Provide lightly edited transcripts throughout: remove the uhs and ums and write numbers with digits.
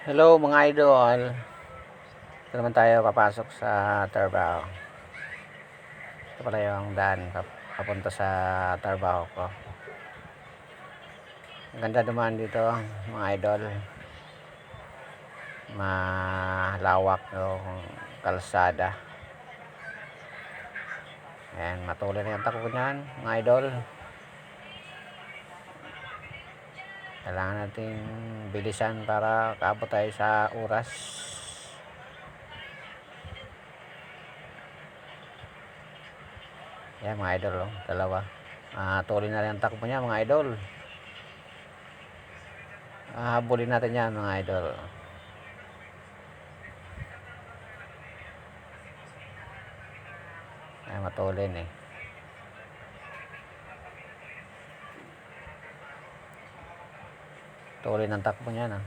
Hello mga idol. Ito naman tayo papasok sa trabaho. Ito pala yung daan papunta sa trabaho ko. Ang ganda dumaan dito mga idol. Malawak yung kalsada. Ayan, matuloy na yung takbo niyan mga idol. Kailangan natin bilisan para kaabot tayo sa oras. Ayan mga idol, oh, dalawa. Tuloy na rin ang takbo niya mga idol. Habulin natin yan mga idol. Ay, matulin eh. Tuloy ng takbo niya na.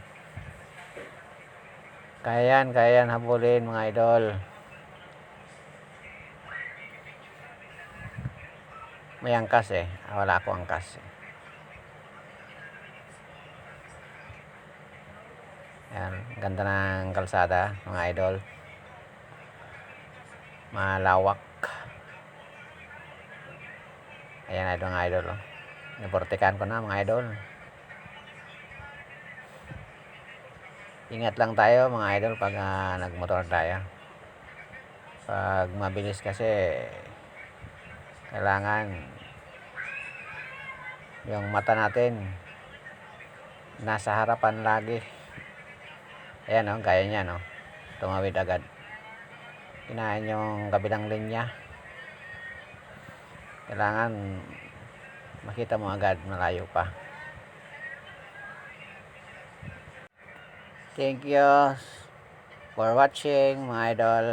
Kaya yan habulin mga idol. May angkas eh. Wala ako angkas eh. Ayan, ganda ng kalsada mga idol. Malawak. Ayan idol mga idol. Oh. Naportikan ko na mga idol. Ingat lang tayo mga idol pag nagmotor tayo. Pag mabilis kasi kailangan yung mata natin nasa harapan lagi. Ayan oh, gaya niya no. Tumawid agad. Inahin yung kabilang linya. Kailangan makita mo agad malayo pa. Thank you for watching mga idol.